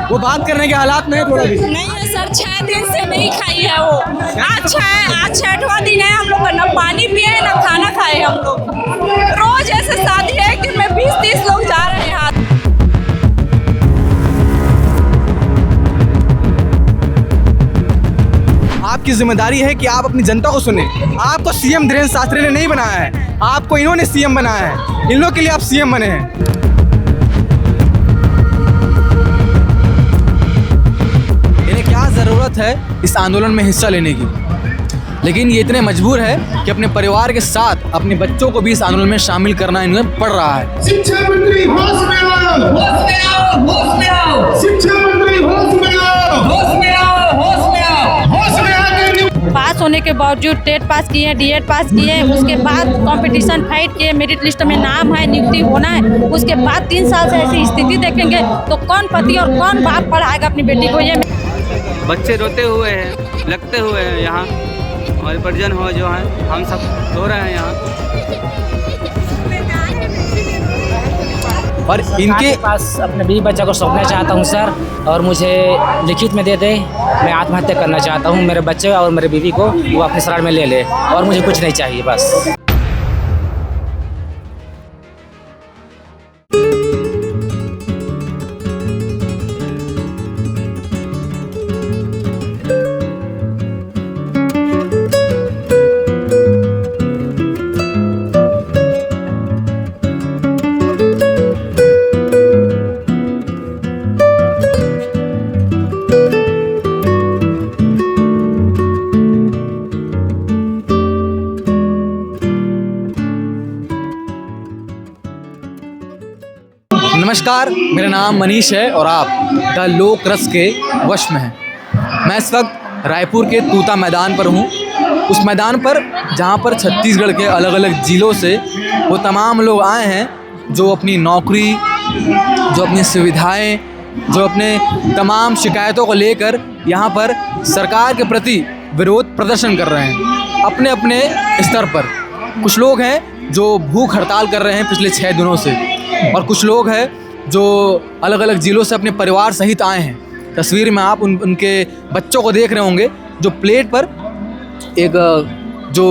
वो बात करने के हालात में है थोड़ा भी? नहीं है सर, 6 दिन से नहीं खाई है वो। आज 6वां दिन है, हम लोग ना पानी पिए ना खाना खाए हम लोग। रोज ऐसे शादी है कि में 20-30 लोग जा रहे हैं। आपकी जिम्मेदारी है कि आप अपनी जनता को सुने। आपको सीएम धीरेन्द्र शास्त्री ने नहीं बनाया है, आपको इन्होंने सीएम बनाया है। इन लोग के लिए आप सीएम बने हैं। इन्हें क्या ज़रूरत है इस आंदोलन में हिस्सा लेने की, लेकिन ये इतने मजबूर है कि अपने परिवार के साथ अपने बच्चों को भी इस आंदोलन में शामिल करना इन्हें पड़ रहा है। शिक्षा मंत्री होश में आओ, होश में आओ, होश में आओ। शिक्षा मंत्री होश में आओ, होश में आओ, होश में आओ, होश में आके पास होने के बावजूद टेट पास किए, डीएड पास किए, उसके बाद कंपटीशन फाइट किए, मेरिट लिस्ट में नाम है, नियुक्ति होना है, उसके बाद 3 साल से ऐसी स्थिति देखेंगे तो कौन पति और कौन बाप पढ़ाएगा अपनी बेटी को? ये बच्चे रोते हुए हैं, लगते हुए हैं यहाँ, और परिजन हो जो हैं, हम सब रो रहे हैं यहाँ। और इनके पास अपने बीवी बच्चा को सौंपना चाहता हूँ सर, और मुझे लिखित में दे दे। मैं आत्महत्या करना चाहता हूँ, मेरे बच्चे और मेरे बीवी को वो अपने शरण में ले ले, और मुझे कुछ नहीं चाहिए बस। नमस्कार, मेरा नाम मनीष है और आप द लोक रस के वश में हैं। मैं इस वक्त रायपुर के तूता मैदान पर हूँ, उस मैदान पर जहाँ पर छत्तीसगढ़ के अलग अलग ज़िलों से वो तमाम लोग आए हैं जो अपनी नौकरी, जो अपनी सुविधाएं, जो अपने तमाम शिकायतों को लेकर यहाँ पर सरकार के प्रति विरोध प्रदर्शन कर रहे हैं अपने अपने स्तर पर। कुछ लोग हैं जो भूख हड़ताल कर रहे हैं पिछले 6 दिनों से, और कुछ लोग हैं जो अलग अलग ज़िलों से अपने परिवार सहित आए हैं। तस्वीर में आप उनके बच्चों को देख रहे होंगे जो प्लेट पर जो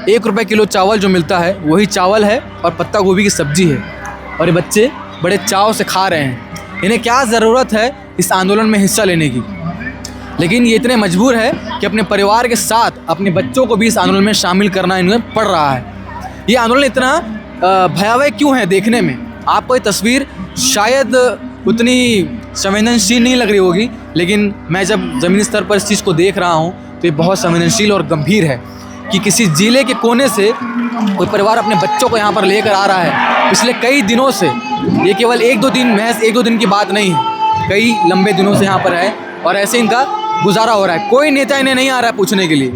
1 रुपये किलो चावल जो मिलता है वही चावल है और पत्ता गोभी की सब्जी है, और ये बच्चे बड़े चाव से खा रहे हैं। इन्हें क्या ज़रूरत है इस आंदोलन में हिस्सा लेने की, लेकिन ये इतने मजबूर है कि अपने परिवार के साथ अपने बच्चों को भी इस आंदोलन में शामिल करना इन्हें पड़ रहा है। ये आंदोलन इतना भयावह क्यों है देखने में? आपको ये तस्वीर शायद उतनी संवेदनशील नहीं लग रही होगी, लेकिन मैं जब ज़मीनी स्तर पर इस चीज़ को देख रहा हूँ तो ये बहुत संवेदनशील और गंभीर है कि किसी ज़िले के कोने से कोई परिवार अपने बच्चों को यहाँ पर लेकर आ रहा है पिछले कई दिनों से। ये केवल 1-2 दिन, महज 1-2 दिन की बात नहीं है, कई लंबे दिनों से यहाँ पर है और ऐसे इनका गुजारा हो रहा है। कोई नेता इन्हें नहीं आ रहा है पूछने के लिए,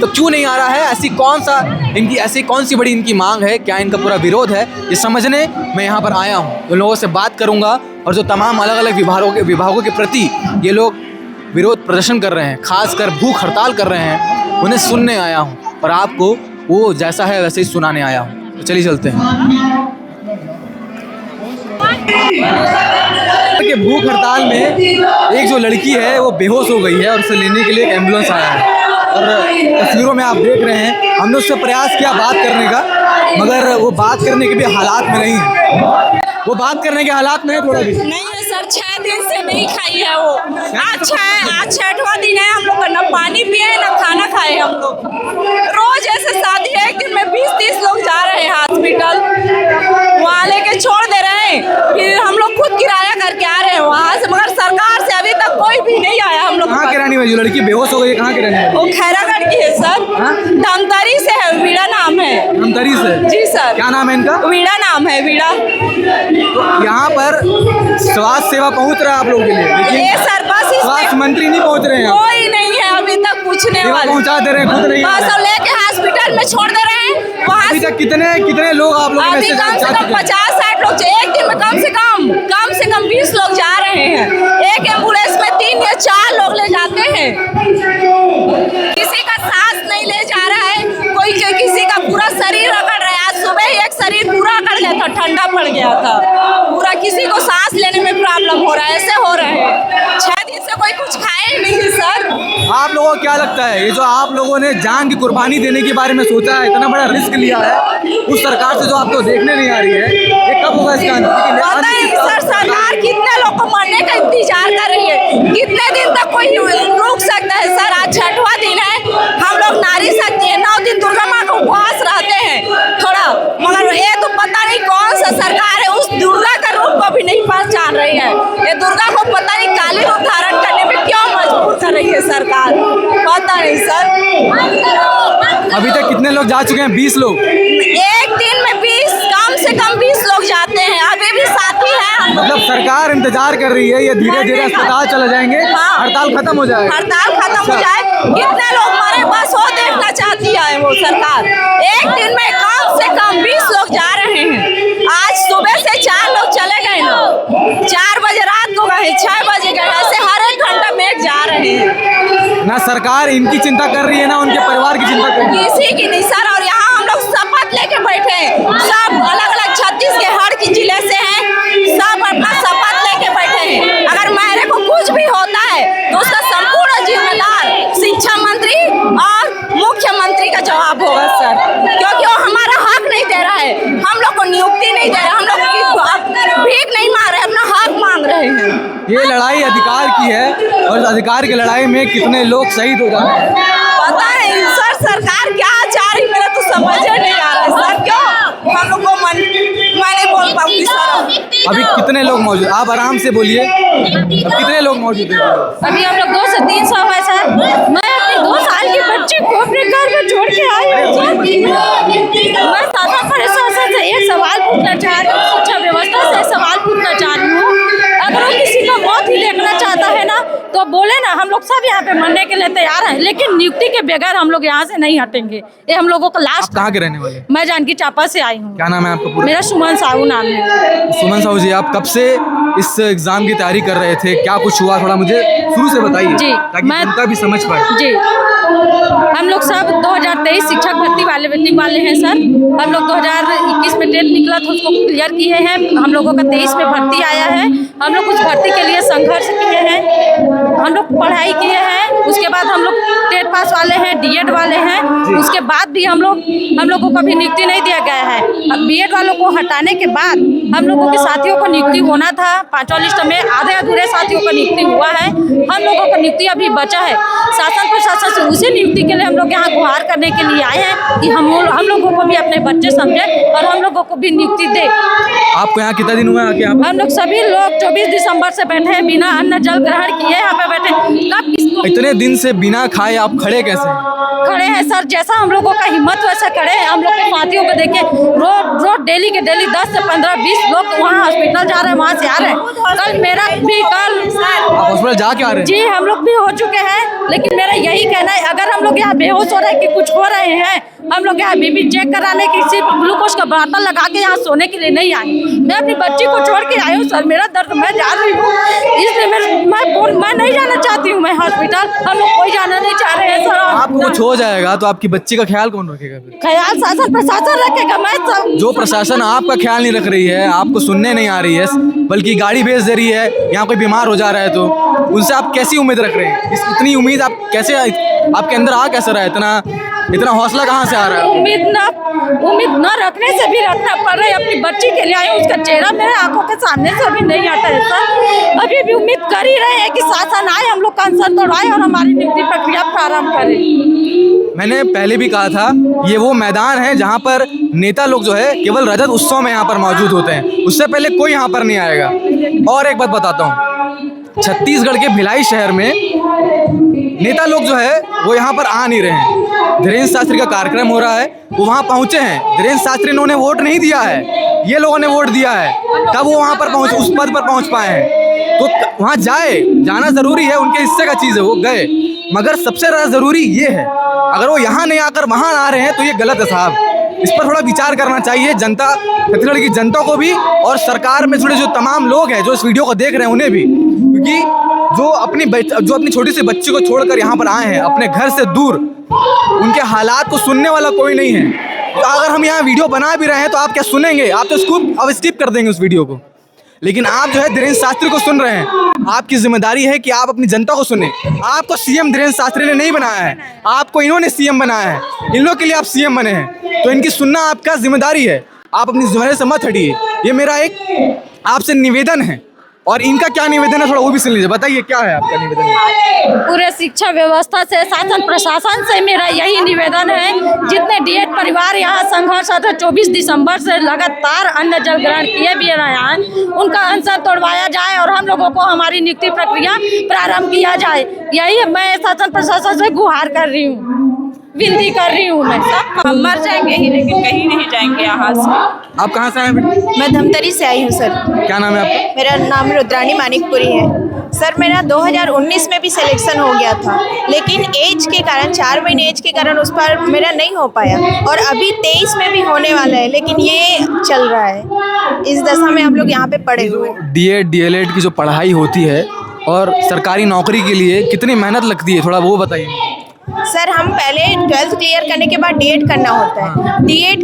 तो क्यों नहीं आ रहा है? ऐसी कौन सी बड़ी इनकी मांग है? क्या इनका पूरा विरोध है? ये समझने मैं यहाँ पर आया हूँ। उन लोगों से बात करूँगा और जो तमाम अलग अलग विभागों के प्रति ये लोग विरोध प्रदर्शन कर रहे हैं, खासकर भूख हड़ताल कर रहे हैं, उन्हें सुनने आया हूँ और आपको वो जैसा है वैसे ही सुनाने आया हूँ। तो चलिए चलते हैं। कि भूख हड़ताल में एक जो लड़की है वो बेहोश हो गई है और उसे लेने के लिए एक एम्बुलेंस आया है, और तस्वीरों में आप देख रहे हैं हमने उससे प्रयास किया बात करने का, मगर वो बात करने के भी हालात में नहीं है। वो बात करने के हालात में है थोड़ा भी? नहीं है सर, 6 दिन से नहीं खाई है वो। आज 6वां दिन है, हम लोग ना पानी पिए ना खाना खाए हम लोग। रोज ऐसे शादी है कि में 20-30 लोग जा रहे हैं हॉस्पिटल, वहाँ लेके छोड़ दे रहे हैं, फिर हम लोग खुद किराया करके आ रहे हैं वहाँ से, मगर सरकार से अभी तक कोई भी नहीं आया हम लोग। कहाँ की रहने वाली लड़की बेहोश हो गई? कहाँ की रहने वाली? वो खैरागढ़ की है सर, धमतरी से है, वीड़ा नाम है। धमतरी से? जी सर। क्या नाम है इनका? वीड़ा नाम है, वीड़ा। तो यहाँ पर स्वास्थ्य सेवा पहुँच रहा है आप लोगों के लिए, लेकिन सर बस स्वास्थ्य मंत्री नहीं पहुँच रहे हैं। कोई नहीं है अभी तक पूछने वाला। पहुँचा दे रहे हैं, खुद नहीं। बस लेके हॉस्पिटल में छोड़ दे रहे हैं वहाँ। अभी तक कितने लोग आप लोग? अभी कम से कम 50-60 लोग, एक दिन में कम से कम 20 लोग जा रहे हैं। एक एम्बुलेंस में 3 या 4 लोग ले जाते हैं। किसी का सांस नहीं ले जा रहा है, कोई किसी का पूरा शरीर अकड़ रहा है। आज सुबह एक शरीर पूरा अकड़ गया था, ठंडा पड़ गया था पूरा, किसी को सांस लेने में प्रॉब्लम हो रहा है, ऐसे हो रहे हैं। लोगों को क्या लगता है, ये जो आप लोगों ने जान की कुर्बानी देने के बारे में सोचा है, इतना बड़ा रिस्क लिया है उस सरकार से जो आपको देखने नहीं आ रही है, ये कब होगा इसका अंत? पता नहीं सर, सरकार कितने लोग को मरने का इंतजार कर रही है, कितने दिन तक कोई रुक सकता है सर? आज 6वां दिन है, हम लोग नारी शक्ति है, 9 दिन दुर्गा माँ का उपवास रहते हैं थोड़ा, मगर ये तो पता नहीं कौन सा सरकार है उस दुर्गा का रूप को भी नहीं पहचान रही है। ये दुर्गा को पता नहीं काली रूप धारण करने में क्यों मजबूर कर रही है सरकार, पता नहीं सर। अभी तक कितने लोग जा चुके हैं? 20 लोग। एक दिन में 20, कम से कम 20 लोग जाते हैं, अभी भी साथी हैं हम लोग। मतलब सरकार इंतजार कर रही है, ये धीरे धीरे अस्पताल चले जाएंगे, हाँ। हड़ताल खत्म हो जाएगा। हड़ताल खत्म हो जाए, कितने लोग मरे बस वो देखना चाहती है वो सरकार। एक दिन में कम से कम 20 लोग जा रहे हैं। आज सुबह से 4 लोग चले गए ना, 4 बजे रात को गए, 6 बजे गए, ऐसे हर एक घंटा में जा रहे हैं। ना सरकार इनकी चिंता कर रही है ना उनके परिवार की चिंता कर रही है। किसी की नहीं सर। और यहाँ हम लोग शपथ लेके बैठे हैं, सब अलग अलग 36 के हर की जिले से हैं, सब अपना शपथ लेके बैठे हैं। अगर मेरे को कुछ भी होता है तो उसका संपूर्ण जिम्मेदार शिक्षा मंत्री और मुख्यमंत्री का जवाब होगा सर, क्योंकि वो हमारा हक नहीं दे रहा है, हम लोग को नियुक्ति नहीं दे रहा, हम लोग भीख नहीं मांग रहे, अपना हक मांग रहे हैं। ये लड़ाई अधिकार की है और अधिकार की लड़ाई में कितने लोग शहीद हो रहे हैं पता नहीं सर, सरकार क्या चाह रही मेरा तो समझ नहीं आ रहा है सर। क्यों हम लोग को मैं नहीं बोल पाऊंगी सर। अभी कितने लोग मौजूद? आप आराम से बोलिए, अब कितने लोग मौजूद हैं? अभी हम लोग 2 से 300 है सर। मैं अपनी 2 साल की बच्ची को अपने घर में छोड़ के आई हूँ सर। मैं शासन प्रशासन से एक सवाल पूछना चाह रही हूँ, शिक्षा व्यवस्था से एक सवाल पूछना चाह रही हूँ। अगर वो किसी का मौत ही देखना चाहता है ना तो बोले ना, हम लोग सब यहाँ पे मरने के लिए तैयार हैं, लेकिन नियुक्ति के बगैर हम लोग यहाँ से नहीं हटेंगे। ये हम लोगों का लास्ट। कहाँ के रहने वाले? मैं जानकी चापा से आई हूँ। क्या नाम है आपका पूरा? मेरा सुमन साहू नाम है। सुमन साहू जी, आप कब से इस एग्जाम की तैयारी कर रहे थे? क्या कुछ हुआ, थोड़ा मुझे शुरू से बताइए जी, ताकि जनता भी समझ पाए। जी, हम लोग सब 2023 शिक्षक भर्ती वाले वेटिंग वाले हैं सर। हम लोग 2021 में टेट निकला था, उसको क्लियर किए हैं। हम लोगों का 23 में भर्ती आया है। हम लोग उस भर्ती के लिए संघर्ष किए हैं, हम लोग पढ़ाई किए हैं। उसके बाद हम लोग टेट पास वाले हैं, डीएड वाले हैं। उसके बाद भी हम लोगों को कभी नियुक्ति नहीं दिया गया है। अब बीएड वालों को हटाने के बाद हम लोगों के साथियों को नियुक्ति होना था। 5वां लिस्ट में आधे अधूरे साथियों का नियुक्ति हुआ है, हम लोगों का नियुक्ति अभी बचा है। शासन प्रशासन से उसी नियुक्ति के लिए हम लोग यहाँ गुहार करने के लिए आए हैं कि हम लोगों को भी अपने बच्चे समझे और हम लोगों को भी नियुक्ति दे। आपको यहाँ कितना दिन हुआ है? हम लोग सभी लोग 24 दिसंबर से बैठे हैं, बिना अन्न जल ग्रहण किए यहाँ पे बैठे। कब किसको इतने दिन से बिना खाए आप खड़े कैसे हैं? खड़े हैं सर, जैसा हम लोगों का हिम्मत वैसा खड़े हैं। हम लोग के साथियों को देखे रोज डेली के डेली 10 से 15-20 लोग वहाँ हॉस्पिटल जा रहे हैं, वहाँ से आ रहे हैं। कल मेरा भी आप हॉस्पिटल जा के आ रहे हैं? जी, हम लोग भी हो चुके हैं, लेकिन मेरा यही कहना है, अगर हम लोग यहाँ बेहोश हो रहे हैं कि कुछ हो रहे हैं, हम लोग यहाँ बीपी चेक कराने की, सिर्फ ग्लूकोज का बोतल लगा के यहाँ सोने के लिए नहीं आए। मैं अपनी बच्ची को छोड़ के आई हूँ सर, मेरा दर्द मैं जा रही हूँ, इसलिए मैं नहीं जाना चाहती हूँ मैं हॉस्पिटल। हम लोग कोई जाना नहीं चाह रहे हैं सर। आपको कुछ हो जाएगा तो आपकी बच्ची का ख्याल कौन रखेगा फिर? ख्याल शासन प्रशासन रखेगा। मैं सब जो प्रशासन आपका ख्याल नहीं रख रही है, आपको सुनने नहीं आ रही है, बल्कि गाड़ी भेज दे रही है, यहाँ कोई बीमार हो जा रहा है, तो उनसे आप कैसी उम्मीद रख रहे हैं? इतनी उम्मीद आप कैसे, आपके अंदर आ कैसे रहा है? इतना हौसला कहाँ से आ रहा है? उम्मीद न रखने से भी रखना पड़ रहा है। अपनी बच्ची के लिए आई, उसका चेहरा मेरे आंखों के सामने से अभी नहीं आता है सर। अभी भी उम्मीद कर ही रहे हैं कि शासन आए, हम लोग कंसर तोड़वाए और हमारी नियुक्ति प्रक्रिया प्रारंभ करें। मैंने पहले भी कहा था, ये वो मैदान है जहाँ पर नेता लोग जो है केवल रजत उत्सव में यहाँ पर मौजूद होते हैं, उससे पहले कोई यहाँ पर नहीं आएगा। और एक बात बताता हूँ, छत्तीसगढ़ के भिलाई शहर में नेता लोग जो है वो यहाँ पर आ नहीं रहे हैं। धीरेन्द्र शास्त्री का कार्यक्रम हो रहा है, वो वहाँ पहुँचे हैं। धीरेन्द्र शास्त्री ने वोट नहीं दिया है, ये लोगों ने वोट दिया है, तब वो वहाँ पर उस पद पर पहुँच पाए हैं। तो वहाँ जाना ज़रूरी है, उनके हिस्से का चीज़ है, वो गए। मगर सबसे ज़्यादा ज़रूरी ये है, अगर वो यहाँ नहीं आकर वहाँ आ रहे हैं तो ये गलत है साहब। इस पर थोड़ा विचार करना चाहिए जनता, छत्तीसगढ़ की जनता को भी, और सरकार में जुड़े जो तमाम लोग हैं जो इस वीडियो को देख रहे हैं उन्हें भी, क्योंकि जो अपनी छोटी सी बच्ची को छोड़कर यहाँ पर आए हैं अपने घर से दूर, उनके हालात को सुनने वाला कोई नहीं है। तो अगर हम यहाँ वीडियो बना भी रहे हैं तो आप क्या सुनेंगे? आप तो स्किप कर देंगे उस वीडियो को। लेकिन आप जो है धीरेन्द्र शास्त्री को सुन रहे हैं। आपकी जिम्मेदारी है कि आप अपनी जनता को सुने। आपको सीएम धीरेन्द्र शास्त्री ने नहीं बनाया है, आपको इन्होंने सीएम बनाया है, इन लोगों के लिए आप सीएम बने हैं, तो इनकी सुनना आपका जिम्मेदारी है। आप अपनी जिम्मेदारी से मत हटिए। ये मेरा एक आपसे निवेदन है। और इनका क्या निवेदन है थोड़ा वो भी सुन लीजिए। बताइए क्या है आपका निवेदन? पूरे शिक्षा व्यवस्था से, शासन प्रशासन से मेरा यही निवेदन है, जितने डीएड परिवार यहाँ संघर्षरत 24 दिसंबर से लगातार अन्न जल ग्रहण किए भी रहे हैं, उनका अनशन तोड़वाया जाए और हम लोगों को हमारी नियुक्ति प्रक्रिया प्रारंभ किया जाए। यही मैं शासन प्रशासन से गुहार कर रही हूँ, विनती कर रही हूँ। मैं हम मर जाएंगे ही लेकिन कहीं नहीं जाएंगे यहाँ से। आप कहाँ से आए बेटी? मैं धमतरी से आई हूँ सर। क्या नाम है आपका? मेरा नाम रुद्रानी मानिकपुरी है सर। मेरा 2019 में भी सिलेक्शन हो गया था, लेकिन एज के कारण, 4 महीने एज के कारण उस पर मेरा नहीं हो पाया, और अभी 23 में भी होने वाला है, लेकिन ये चल रहा है। इस दशा में हम लोग यहाँ पे पड़े हुए हैं। डीएड डीएलएड की जो पढ़ाई होती है और सरकारी नौकरी के लिए कितनी मेहनत लगती है, थोड़ा वो बताइए। सर हम पहले 12th क्लियर करने के बाद डीएड करना होता है। डीएड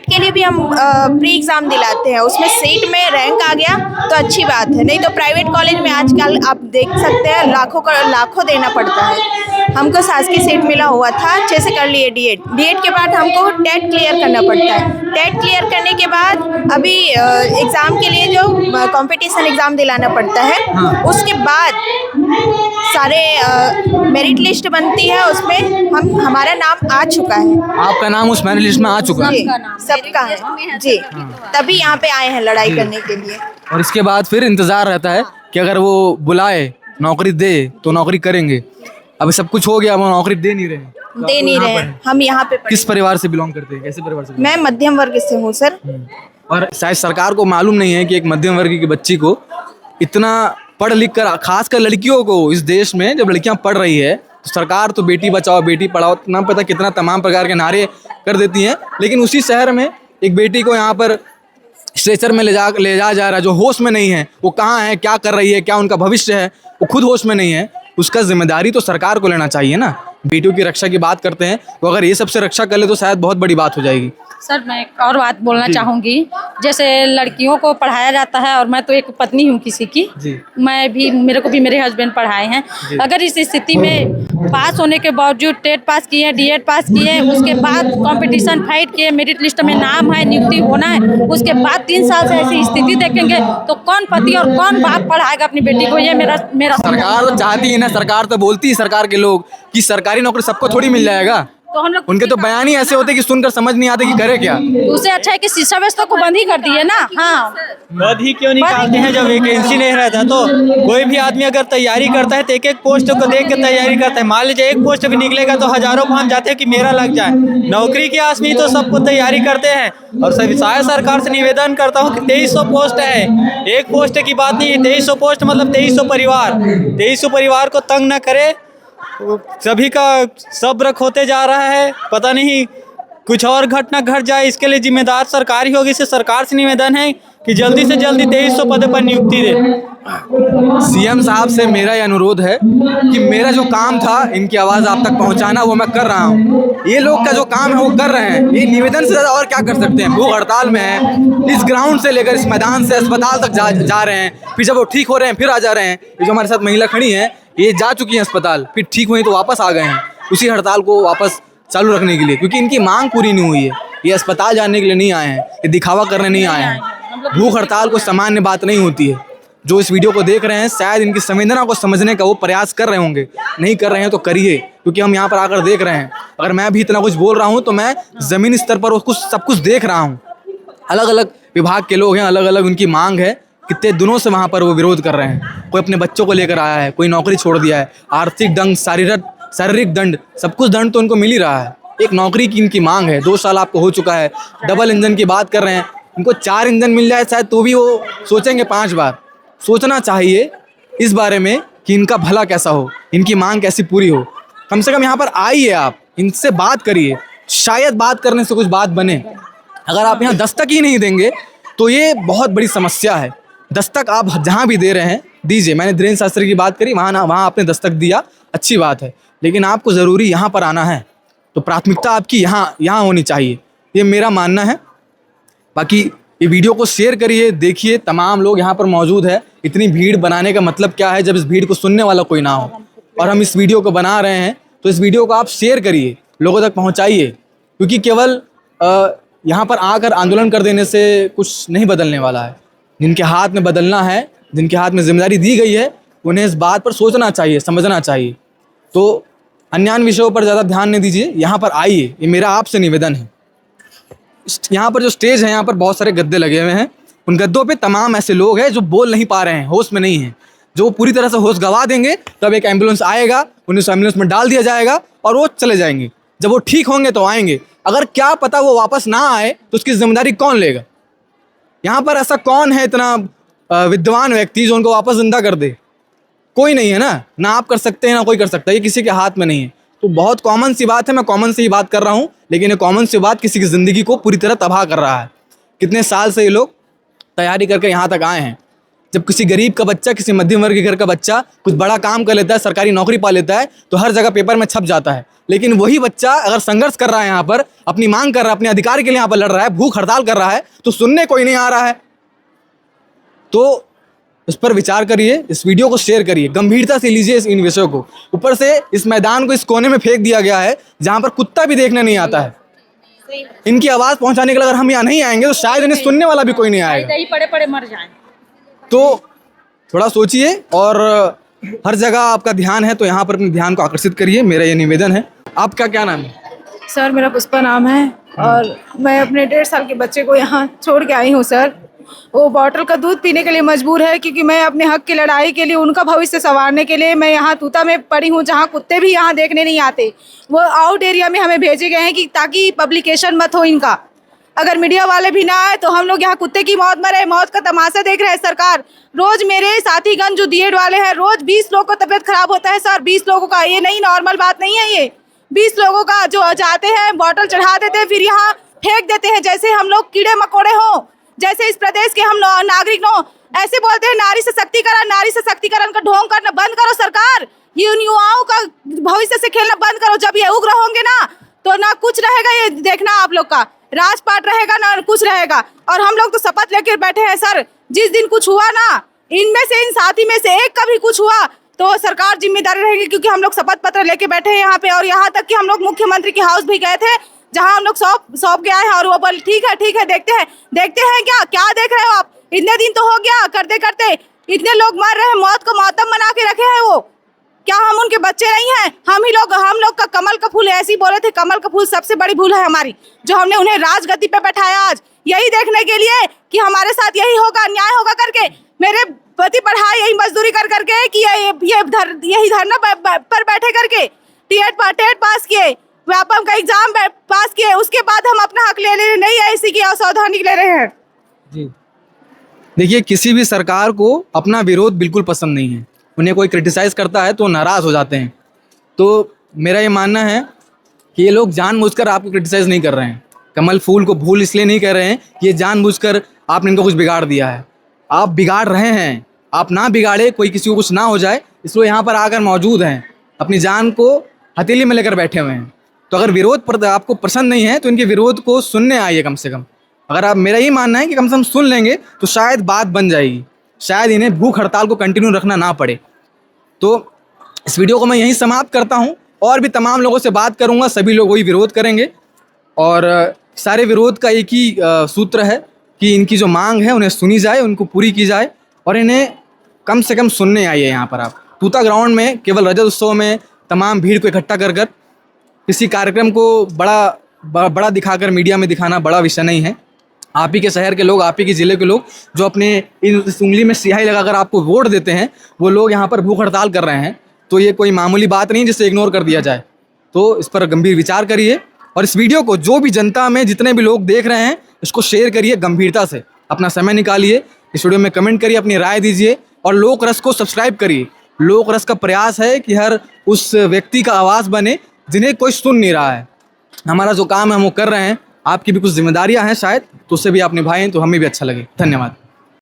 के लिए भी हम प्री एग्ज़ाम दिलाते हैं, उसमें सीट में रैंक आ गया तो अच्छी बात है, नहीं तो प्राइवेट कॉलेज में आजकल आप देख सकते हैं लाखों देना पड़ता है। हमको शासकीय सीट मिला हुआ था, अच्छे से कर लिए डीएड के बाद हमको टेट क्लियर करना पड़ता है। टेट क्लियर करने के बाद अभी एग्ज़ाम के लिए जो कंपटीशन एग्ज़ाम दिलाना पड़ता है, उसके बाद सारे मेरिट लिस्ट बनती है, उसमें हमारा नाम आ चुका है। आपका नाम उस मेरिट लिस्ट में आ चुका है? जी, सबका है जी। तभी यहाँ पे आए हैं लड़ाई करने के लिए। और इसके बाद फिर इंतज़ार रहता है कि अगर वो बुलाए, नौकरी दे तो नौकरी करेंगे। अभी सब कुछ हो गया, वो नौकरी दे नहीं रहे हैं। दे नहीं रहे हैं। हम यहाँ पे किस परिवार से बिलोंग करते हैं, कैसे परिवार से? मैं मध्यम वर्ग से हूँ सर। और शायद सरकार को मालूम नहीं है कि एक मध्यम वर्ग की बच्ची को इतना पढ़ लिख कर, खासकर लड़कियों को इस देश में जब लड़कियां पढ़ रही है तो सरकार तो बेटी बचाओ बेटी पढ़ाओ ना पता कितना तमाम प्रकार के नारे कर देती हैं, लेकिन उसी शहर में एक बेटी को यहाँ पर स्ट्रेचर में ले जा रहा है, जो होश में नहीं है, वो कहाँ है, क्या कर रही है, क्या उनका भविष्य है, वो खुद होश में नहीं है। उसका जिम्मेदारी तो सरकार को लेना चाहिए ना। बेटियों की रक्षा की बात करते हैं, तो अगर ये सबसे रक्षा कर ले तो शायद बहुत बड़ी बात हो जाएगी। सर मैं एक और बात बोलना चाहूँगी, जैसे लड़कियों को पढ़ाया जाता है, और मैं तो एक पत्नी हूँ किसी की, मेरे को भी मेरे हस्बैंड पढ़ाए हैं। अगर इस स्थिति में पास होने के बावजूद टेट पास किए, डीएड पास किए, उसके बाद कंपटीशन फाइट किए, मेरिट लिस्ट में नाम है, नियुक्ति होना है, उसके बाद 3 साल से ऐसी स्थिति देखेंगे तो कौन पति और कौन बाप पढ़ाएगा अपनी बेटी को? ये मेरा सरकार तो चाहती है ना, सरकार तो बोलती है, सरकार के लोग, कि सरकारी नौकरी सबको थोड़ी मिल जाएगा। तो हम लोग उनके तो बयान ही ऐसे होते कि सुनकर समझ नहीं आते कि करे क्या। उससे अच्छा है कि शिक्षा व्यवस्था को बंद ही कर दिए ना। हाँ, बंद ही क्यों निकालते हैं जब वैकेंसी नहीं रहता? तो कोई भी आदमी अगर तैयारी करता है तो एक पोस्ट को देख के तैयारी करता है। मान लीजिए एक पोस्ट भी निकलेगा तो हजारों फार्म जाते हैं कि मेरा लग जाए। नौकरी की आस में तो सबको तैयारी करते हैं। और शायद सरकार से निवेदन करता हूँ कि 2300 पोस्ट है, एक पोस्ट की बात नहीं है, 2300 पोस्ट मतलब 2300 परिवार। 2300 परिवार को तंग न करे, सभी का सब्र खोते जा रहा है। पता नहीं कुछ और घटना घट जाए, इसके लिए जिम्मेदार सरकार ही होगी। इससे सरकार से निवेदन है कि जल्दी से जल्दी 2300 पद पर नियुक्ति दे। सीएम साहब से मेरा ये अनुरोध है कि मेरा जो काम था इनकी आवाज़ आप तक पहुंचाना, वो मैं कर रहा हूं। ये लोग का जो काम है वो कर रहे हैं। ये निवेदन से ज़्यादा और क्या कर सकते हैं? भूख हड़ताल में है, इस ग्राउंड से लेकर इस मैदान से अस्पताल तक जा रहे हैं, फिर जब वो ठीक हो रहे हैं फिर आ जा रहे हैं। ये जो हमारे साथ महिला खड़ी हैं, ये जा चुकी हैं अस्पताल, फिर ठीक हुई तो वापस आ गए हैं उसी हड़ताल को वापस चालू रखने के लिए, क्योंकि इनकी मांग पूरी नहीं हुई है। ये अस्पताल जाने के लिए नहीं आए हैं, ये दिखावा करने नहीं आए हैं। भूख हड़ताल को सामान्य बात नहीं होती है। जो इस वीडियो को देख रहे हैं शायद इनकी संवेदना को समझने का वो प्रयास कर रहे होंगे, नहीं कर रहे हैं तो करिए, क्योंकि हम यहाँ पर आकर देख रहे हैं। अगर मैं भी इतना कुछ बोल रहा हूँ तो मैं ज़मीनी स्तर पर उसको सब कुछ देख रहा हूँ। अलग अलग विभाग के लोग हैं, अलग अलग उनकी मांग है। कितने दिनों से वहाँ पर वो विरोध कर रहे हैं। कोई अपने बच्चों को लेकर आया है, कोई नौकरी छोड़ दिया है, आर्थिक दंड, शारीरिक दंड, सब कुछ दंड तो उनको मिल ही रहा है। एक नौकरी की इनकी मांग है। 2 साल आपको हो चुका है, डबल इंजन की बात कर रहे हैं। इनको 4 इंजन मिल जाए शायद तो भी वो सोचेंगे 5 बार। सोचना चाहिए इस बारे में कि इनका भला कैसा हो, इनकी मांग कैसी पूरी हो। कम से कम यहाँ पर आइए, आप इनसे बात करिए, शायद बात करने से कुछ बात बने। अगर आप यहाँ दस्तक ही नहीं देंगे तो ये बहुत बड़ी समस्या है। दस्तक आप जहाँ भी दे रहे हैं दीजिए। मैंने धीरेन्द्र शास्त्री की बात करी, वहाँ आपने दस्तक दिया, अच्छी बात है, लेकिन आपको ज़रूरी यहाँ पर आना है तो प्राथमिकता आपकी यहाँ होनी चाहिए, ये मेरा मानना है। बाकी ये वीडियो को शेयर करिए, देखिए तमाम लोग यहाँ पर मौजूद है। इतनी भीड़ बनाने का मतलब क्या है जब इस भीड़ को सुनने वाला कोई ना हो। और हम इस वीडियो को बना रहे हैं तो इस वीडियो को आप शेयर करिए, लोगों तक पहुँचाइए, क्योंकि केवल यहाँ पर आकर आंदोलन कर देने से कुछ नहीं बदलने वाला है। जिनके हाथ में बदलना है, जिनके हाथ में जिम्मेदारी दी गई है, उन्हें इस बात पर सोचना चाहिए, समझना चाहिए। तो अन्य विषयों पर ज़्यादा ध्यान नहीं दीजिए, यहाँ पर आइए, ये मेरा आपसे निवेदन है। यहाँ पर जो स्टेज है, यहाँ पर बहुत सारे गद्दे लगे हुए हैं। उन गद्दों पे तमाम ऐसे लोग हैं जो बोल नहीं पा रहे हैं, होश में नहीं हैं। जो पूरी तरह से होश गंवा देंगे तब एक एम्बुलेंस आएगा, उन्हें उस एम्बुलेंस में डाल दिया जाएगा और वो चले जाएंगे। जब वो ठीक होंगे तो आएंगे। अगर क्या पता वो वापस ना आए तो उसकी जिम्मेदारी कौन लेगा? यहाँ पर ऐसा कौन है इतना विद्वान व्यक्ति जो उनको वापस जिंदा कर दे? कोई नहीं है ना आप कर सकते हैं, ना कोई कर सकता है। ये किसी के हाथ में नहीं है। तो बहुत कॉमन सी बात है, मैं कॉमन से ही बात कर रहा हूँ, लेकिन ये कॉमन सी बात किसी की ज़िंदगी को पूरी तरह तबाह कर रहा है। कितने साल से ये लोग तैयारी करके यहाँ तक आए हैं। जब किसी गरीब का बच्चा, किसी मध्यम वर्ग के घर का बच्चा कुछ बड़ा काम कर लेता है, सरकारी नौकरी पा लेता है, तो हर जगह पेपर में छप जाता है। लेकिन वही बच्चा अगर संघर्ष कर रहा है, यहाँ पर अपनी मांग कर रहा है, अपने अधिकार के लिए यहाँ पर लड़ रहा है, भूख हड़ताल कर रहा है, तो सुनने कोई नहीं आ रहा है। तो इस पर विचार करिए, इस वीडियो को शेयर करिए, गंभीरता से लीजिए इन विषयों को। ऊपर से इस मैदान को इस कोने में फेंक दिया गया है जहाँ पर कुत्ता भी देखने नहीं आता है। इनकी आवाज़ पहुँचाने के लिए अगर हम यहाँ नहीं आएंगे तो शायद इन्हें सुनने वाला भी कोई नहीं आएगा। पड़े पड़े मर जाएं। तो थोड़ा सोचिए और हर जगह आपका ध्यान है तो यहाँ पर अपने ध्यान को आकर्षित करिए, मेरा ये निवेदन है। आपका क्या नाम है? सर मेरा पुष्पा नाम है और मैं अपने 1.5 साल के बच्चे को यहाँ छोड़ के आई हूँ सर। वो बॉटल का दूध पीने के लिए मजबूर है क्योंकि मैं अपने हक की लड़ाई के लिए, उनका भविष्य संवारने के लिए मैं यहाँ तूता में पड़ी हूँ, जहाँ कुत्ते भी यहाँ देखने नहीं आते। वो आउट एरिया में हमें भेजे गए हैं कि ताकि पब्लिकेशन मत हो इनका। अगर मीडिया वाले भी ना आए तो हम लोग यहाँ कुत्ते की मौत मरे, मौत का तमाशा देख रहे हैं सरकार। रोज मेरे साथीगण जो डीएड वाले हैं, रोज 20 लोगों का तबीयत खराब होता है सर। 20 लोगों का, ये नहीं नॉर्मल बात नहीं है। ये 20 लोगों का जो जाते हैं, बॉटल चढ़ा देते हैं, फिर यहाँ फेंक देते हैं जैसे हम लोग कीड़े मकोड़े हों, जैसे इस प्रदेश के हम नागरिक हो। ऐसे बोलते हैं नारी सशक्तिकरण, नारी सशक्तिकरण का ढोंग करना बंद करो सरकार। ये युवाओं का भविष्य से खेलना बंद करो। जब ये उग्र होंगे ना तो ना कुछ रहेगा, ये देखना आप लोग का राजपाट रहेगा ना कुछ रहेगा। और हम लोग तो शपथ लेकर बैठे हैं सर, जिस दिन कुछ हुआ ना, इनमें से इन साथी में से एक का भी कुछ हुआ तो सरकार जिम्मेदारी रहेगी, क्योंकि हम लोग शपथ पत्र लेके बैठे हैं यहाँ पे। और यहाँ तक कि हम लोग मुख्यमंत्री के हाउस भी गए थे, जहाँ हम लोग सौंप के आए हैं और वो बोल ठीक है देखते हैं क्या देख रहे हो आप? इतने दिन तो हो गया करते करते, इतने लोग मर रहे हैं, मौत को मातम बना के रखे हैं। वो क्या हम उनके बच्चे नहीं हैं? हम लोग का कमल का फूल है, ऐसे ही बोले थे। कमल का फूल सबसे बड़ी भूल है हमारी, जो हमने उन्हें राजगद्दी पे बैठाया आज, यही देखने के लिए कि हमारे साथ यही होगा, न्याय होगा करके। मेरे पति पढ़ाए यही मजदूरी कर करके कि यही धरना पर बैठे करके टेट पास किए, व्यापम का एग्जाम पास किए, उसके बाद हम अपना हक ले रहे नहीं है, इसी की असावधानी ले रहे हैं जी। देखिए, किसी भी सरकार को अपना विरोध बिल्कुल पसंद नहीं है। उन्हें कोई क्रिटिसाइज़ करता है तो नाराज़ हो जाते हैं। तो मेरा ये मानना है कि ये लोग जानबूझकर आपको क्रिटिसाइज़ नहीं कर रहे हैं। कमल फूल को भूल इसलिए नहीं कर रहे हैं कि ये जानबूझकर आपने इनको कुछ बिगाड़ दिया है। आप बिगाड़ रहे हैं, आप ना बिगाड़े, कोई किसी को कुछ ना हो जाए, इसलिए यहाँ पर आकर मौजूद हैं, अपनी जान को हथेली में लेकर बैठे हुए हैं। तो अगर विरोध पर आपको पसंद नहीं है तो इनके विरोध को सुनने आइए कम से कम। अगर आप, मेरा ये मानना है कि कम से कम सुन लेंगे तो शायद बात बन जाएगी, शायद इन्हें भूख हड़ताल को कंटिन्यू रखना ना पड़े। तो इस वीडियो को मैं यहीं समाप्त करता हूँ। और भी तमाम लोगों से बात करूँगा, सभी लोग वही विरोध करेंगे। और सारे विरोध का एक ही सूत्र है कि इनकी जो मांग है उन्हें सुनी जाए, उनको पूरी की जाए और इन्हें कम से कम सुनने आइए। यहाँ पर आप तूता ग्राउंड में केवल रजत उत्सव में तमाम भीड़ को इकट्ठा कर किसी कार्यक्रम को बड़ा दिखाकर मीडिया में दिखाना बड़ा विषय नहीं है। आप ही के शहर के लोग, आप ही के ज़िले के लोग जो अपने इस उंगली में स्याही लगाकर आपको वोट देते हैं, वो लोग यहाँ पर भूख हड़ताल कर रहे हैं। तो ये कोई मामूली बात नहीं जिसे इग्नोर कर दिया जाए। तो इस पर गंभीर विचार करिए और इस वीडियो को जो भी जनता में जितने भी लोग देख रहे हैं, इसको शेयर करिए गंभीरता से, अपना समय निकालिए, इस वीडियो में कमेंट करिए, अपनी राय दीजिए और लोक रस को सब्सक्राइब करिए। लोक रस का प्रयास है कि हर उस व्यक्ति का आवाज़ बने जिन्हें कोई सुन नहीं रहा है। हमारा जो काम है हम वो कर रहे हैं, आपकी भी कुछ जिम्मेदारियां हैं शायद, तो उससे भी आप निभाएं तो हमें भी अच्छा लगे। धन्यवाद।